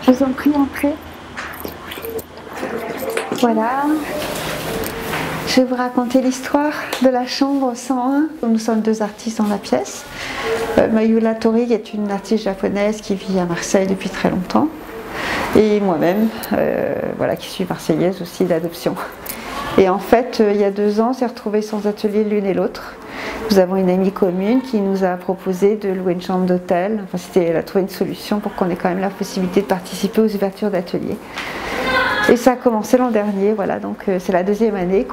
Je vous en prie, entrez. Voilà. Je vais vous raconter l'histoire de la chambre 101. Nous sommes deux artistes dans la pièce. Mayula Tori est une artiste japonaise qui vit à Marseille depuis très longtemps. Et moi-même, voilà, qui suis marseillaise aussi d'adoption. Et en fait, il y a 2 ans, on s'est retrouvés sans atelier l'une et l'autre. Nous avons une amie commune qui nous a proposé de louer une chambre d'hôtel. Enfin, elle a trouvé une solution pour qu'on ait quand même la possibilité de participer aux ouvertures d'ateliers. Et ça a commencé l'an dernier, voilà, donc c'est la 2e année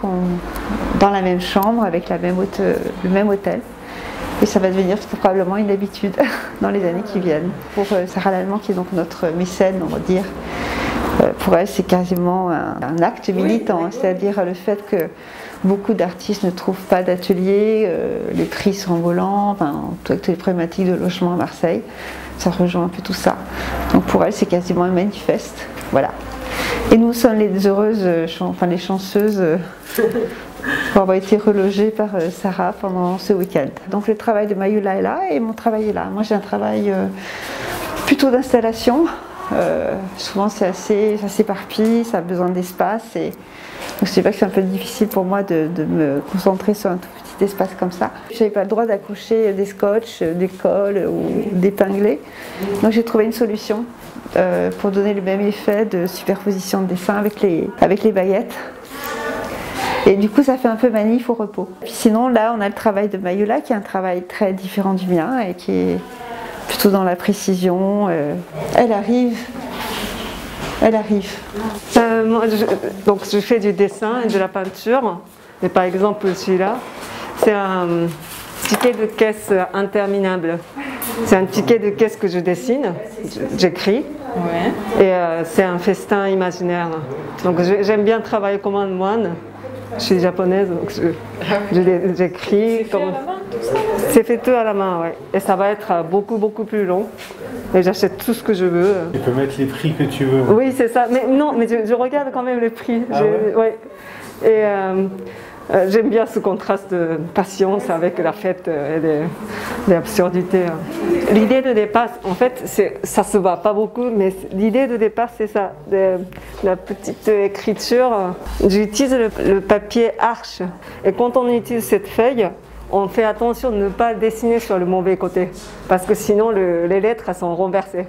dans la même chambre avec le même hôtel. Et ça va devenir probablement une habitude dans les années qui viennent. Pour Sarah Lallemand, qui est donc notre mécène, on va dire, pour elle c'est quasiment un acte militant, oui. C'est-à-dire le fait que beaucoup d'artistes ne trouvent pas d'atelier, les prix sont volants, enfin, toutes les problématiques de logement à Marseille, ça rejoint un peu tout ça. Donc pour elle c'est quasiment un manifeste, voilà. Et nous sommes les heureuses, enfin les chanceuses pour avoir été relogées par Sarah pendant ce week-end. Donc le travail de Mayula est là et mon travail est là. Moi j'ai un travail plutôt d'installation. Souvent ça s'éparpille, ça a besoin d'espace. Et donc c'est vrai que c'est un peu difficile pour moi de me concentrer sur un tout petit espace comme ça. Je n'avais pas le droit d'accrocher des scotch, des colles ou d'épingler. Donc j'ai trouvé une solution pour donner le même effet de superposition de dessin avec les baguettes. Et du coup ça fait un peu manif au repos. Puis sinon là on a le travail de Mayula qui est un travail très différent du mien et qui est plutôt dans la précision. Elle arrive. Moi, donc je fais du dessin et de la peinture. Et par exemple celui-là, c'est un ticket de caisse interminable. C'est un ticket de caisse que je dessine, j'écris. Ouais. Et c'est un festin imaginaire. Donc j'aime bien travailler comme un moine. Je suis japonaise, donc j'écris. C'est fait tout à la main, ouais. Et ça va être beaucoup plus long. Et j'achète tout ce que je veux. Tu peux mettre les prix que tu veux. Oui, c'est ça. Mais non, mais je regarde quand même les prix. Ah ouais. Ouais. Et j'aime bien ce contraste de patience avec la fête et des absurdités. L'idée de départ, en fait, ça se voit pas beaucoup, mais l'idée de départ, c'est ça. La petite écriture. J'utilise le papier arche. Et quand on utilise cette feuille, on fait attention de ne pas dessiner sur le mauvais côté, parce que sinon les lettres elles sont renversées.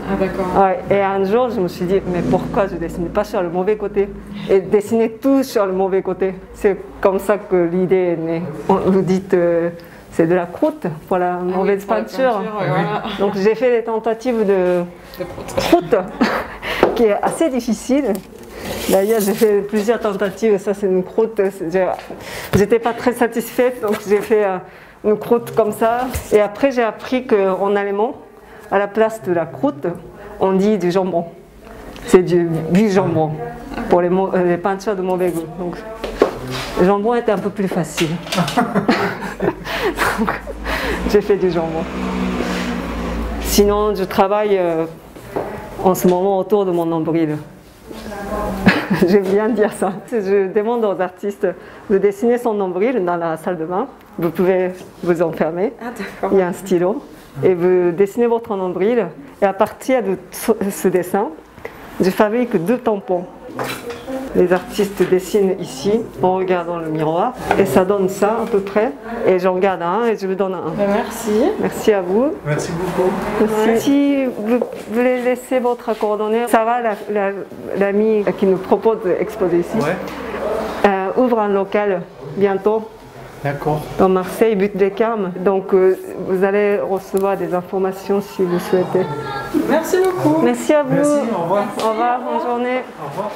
Ah d'accord. Ouais, et un jour je me suis dit, mais pourquoi je ne dessine pas sur le mauvais côté et dessiner tout sur le mauvais côté. C'est comme ça que l'idée est née. Vous dites, c'est de la croûte pour la mauvaise peinture. Ouais, voilà. Donc j'ai fait des tentatives de croûte, qui est assez difficile. D'ailleurs, j'ai fait plusieurs tentatives, ça c'est une croûte, j'étais pas très satisfaite, donc j'ai fait une croûte comme ça. Et après j'ai appris qu'en allemand, à la place de la croûte, on dit du jambon. C'est du jambon, pour les peintures de mauvais goût. Donc, le jambon était un peu plus facile. Donc, j'ai fait du jambon. Sinon, je travaille en ce moment autour de mon nombril. J'aime bien dire ça. Je demande aux artistes de dessiner son nombril dans la salle de bain. Vous pouvez vous enfermer. Ah, il y a un stylo. Et vous dessinez votre nombril. Et à partir de ce dessin, je fabrique 2 tampons. Les artistes dessinent ici en regardant le miroir. Et ça donne ça à peu près. Et j'en garde un et je vous donne un. Merci. Merci à vous. Merci beaucoup. Merci. Si vous voulez laisser votre coordonnée, Sarah, l'amie qui nous propose d'exposer ici, ouvre un local bientôt. D'accord. Dans Marseille, Butte des Carmes. Donc vous allez recevoir des informations si vous souhaitez. Merci beaucoup. Merci à vous. Merci, au revoir. Au revoir, bonne journée. Au revoir.